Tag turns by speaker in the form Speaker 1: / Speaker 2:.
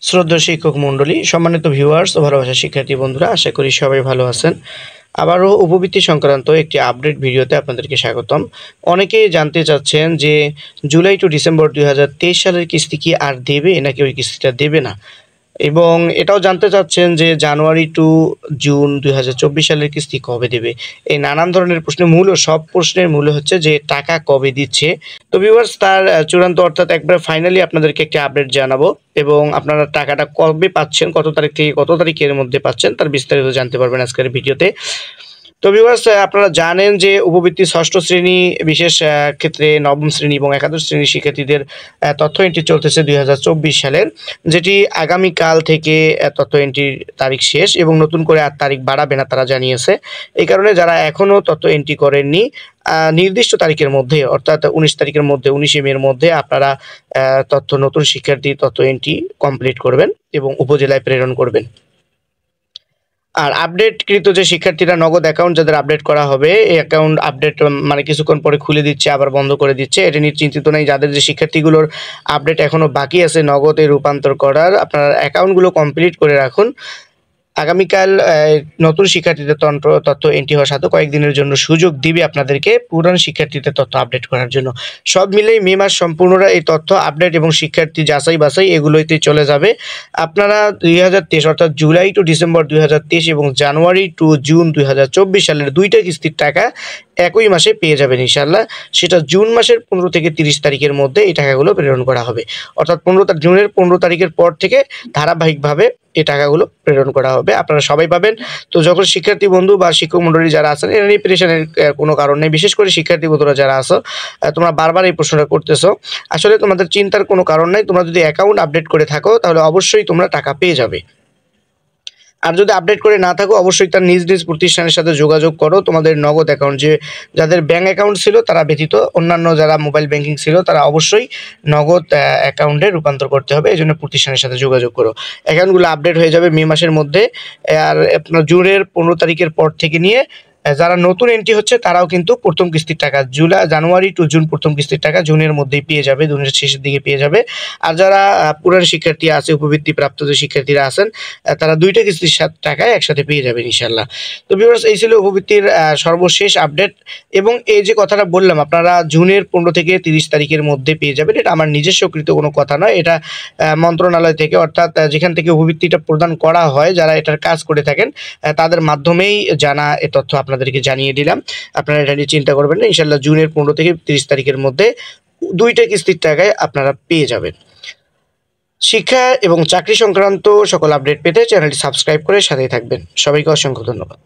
Speaker 1: শ্রদ্ধেয় শিক্ষক মণ্ডলী, সম্মানিত ভিউয়ার্স ও ভালোবাসা শিক্ষার্থী বন্ধুরা, আশা করি সবাই ভালো আছেন। আবারও উপবৃত্তি সংক্রান্ত একটি আপডেট ভিডিওতে আপনাদেরকে স্বাগতম। অনেকেই জানতে চাচ্ছেন যে জুলাই টু ডিসেম্বর 2023 সালের কিস্তি কি আর দেবে নাকি ওই কিস্তিটা দেবে না, এবং এটাও জানতে চাচ্ছেন যে জানুয়ারি টু জুন 2024 সালের কিস্তি কবে দেবে। এই নানান ধরনের সব প্রশ্নের মূল হচ্ছে যে টাকা কবে দিচ্ছে। তো ভিউয়ার্স, তার চূড়ান্ত অর্থাৎ একবার ফাইনালি আপনাদেরকে একটি আপডেট জানাবো, এবং আপনারা টাকাটা কবে পাচ্ছেন, কত তারিখ থেকে কত তারিখের মধ্যে পাচ্ছেন, তার বিস্তারিত জানতে পারবেন আজকের ভিডিওতে। তো ভিউয়ার্স, আপনারা জানেন যে উপবৃত্তি ষষ্ঠ শ্রেণী, বিশেষ ক্ষেত্রে নবম শ্রেণী এবং একাদশ শ্রেণীর শিক্ষার্থীদের তথ্য এন্ট্রি চলতেছে 2024 সালের, যেটি আগামীকাল থেকে তথ্য এন্ট্রির তারিখ শেষ, এবং নতুন করে আর তারিখ বাড়াবে না তারা জানিয়েছে। এই কারণে যারা এখনও তথ্য এন্ট্রি করেননি, নির্দিষ্ট তারিখের মধ্যে অর্থাৎ 19 তারিখের মধ্যে, 19 মের মধ্যে আপনারা নতুন শিক্ষার্থী তথ্য এন্ট্রি কমপ্লিট করবেন এবং উপজেলায় প্রেরণ করবেন। আর আপডেটকৃত যে শিক্ষার্থীরা নগদ অ্যাকাউন্ট যাদের আপডেট করা হবে, এই অ্যাকাউন্ট আপডেট মানে কিছুক্ষণ পরে খুলে দিচ্ছে, আবার বন্ধ করে দিচ্ছে, এটা নিয়ে চিন্তিত নেই। যাদের যে শিক্ষার্থীগুলোর আপডেট এখনও বাকি আছে নগদে রূপান্তর করার, আপনারা অ্যাকাউন্টগুলো কমপ্লিট করে রাখুন। আগামীকাল নতুন শিক্ষার্থীদের তথ্য এন্ট্রি হওয়ার সাথে কয়েকদিনের জন্য সুযোগ দিবে আপনাদেরকে পুরান শিক্ষার্থীদের তথ্য আপডেট করার জন্য। সব মিলেই মে মাস সম্পূর্ণরা এই তথ্য আপডেট এবং শিক্ষার্থী যাচাই বাছাই এগুলোতে চলে যাবে। আপনারা 2023 অর্থাৎ জুলাই টু ডিসেম্বর 2023 এবং জানুয়ারি টু জুন 2024 সালের দুইটা কিস্তির টাকা একই মাসে পেয়ে যাবেন ইনশাল্লাহ। সেটা জুন মাসের 15 থেকে 30 তারিখের মধ্যে এই টাকাগুলো প্রেরণ করা হবে, অর্থাৎ জুনের 15 তারিখের পর থেকে ধারাবাহিকভাবে এই টাকাগুলো প্রেরণ করা হবে, আপনারা সবাই পাবেন। তো যখন শিক্ষার্থী বন্ধু বা শিক্ষক মণ্ডলী যারা আছেন, এটা নিয়ে প্রেশারের কোনো কারণ নেই। বিশেষ করে শিক্ষার্থী বন্ধুরা যারা আছো, তোমরা বারবার এই প্রশ্নটা করতেছো, আসলে তোমাদের চিন্তার কোনো কারণ নাই। তোমরা যদি অ্যাকাউন্ট আপডেট করে থাকো তাহলে অবশ্যই তোমরা টাকা পেয়ে যাবে। আর যদি আপডেট করে না থাকো, অবশ্যই তার নিজ নিজ প্রতিষ্ঠানের সাথে যোগাযোগ করো। তোমাদের নগদ অ্যাকাউন্ট, যাদের ব্যাঙ্ক অ্যাকাউন্ট ছিল তারা ব্যতীত অন্যান্য যারা মোবাইল ব্যাংকিং ছিল, তারা অবশ্যই নগদ অ্যাকাউন্টে রূপান্তর করতে হবে। এই জন্য প্রতিষ্ঠানের সাথে যোগাযোগ করো। অ্যাকাউন্টগুলো আপডেট হয়ে যাবে মে মাসের মধ্যে। আর আপনার জুনের 15 তারিখের পর থেকে নিয়ে যারা নতুন এন্ট্রি হচ্ছে তারাও কিন্তু প্রথম কিস্তির টাকা জানুয়ারি টু জুন প্রথম কিস্তির টাকা জুনের মধ্যেই পেয়ে যাবে, জুনের শেষের দিকে পেয়ে যাবে। আর যারা পুরান শিক্ষার্থী আছে, উপবৃত্তি প্রাপ্ত যে শিক্ষার্থীরা আছেন, তারা দুইটা কিস্তির টাকায় একসাথে পেয়ে যাবেন ইনশাল্লাহ। তো ভিউয়ার্স, এই ছিল উপবৃত্তির সর্বশেষ আপডেট। এবং এই যে কথাটা বললাম, আপনারা জুনের 15 থেকে 30 তারিখের মধ্যে পেয়ে যাবেন, এটা আমার নিজস্বকৃত কোনো কথা নয়। এটা মন্ত্রণালয় থেকে, অর্থাৎ যেখান থেকে উপবৃত্তিটা প্রদান করা হয়, যারা এটার কাজ করে থাকেন তাদের মাধ্যমেই জানা এ তথ্য আপনাদেরকে জানিয়ে দিলাম। আপনারা এটা নিয়ে চিন্তা করবেন না, ইনশাল্লাহ জুনের 15 থেকে 30 তারিখের মধ্যে দুইটা কিস্তির টাকায় আপনারা পেয়ে যাবেন। শিক্ষা এবং চাকরি সংক্রান্ত সকল আপডেট পেতে চ্যানেলটি সাবস্ক্রাইব করে সাথেই থাকবেন। সবাইকে অসংখ্য ধন্যবাদ।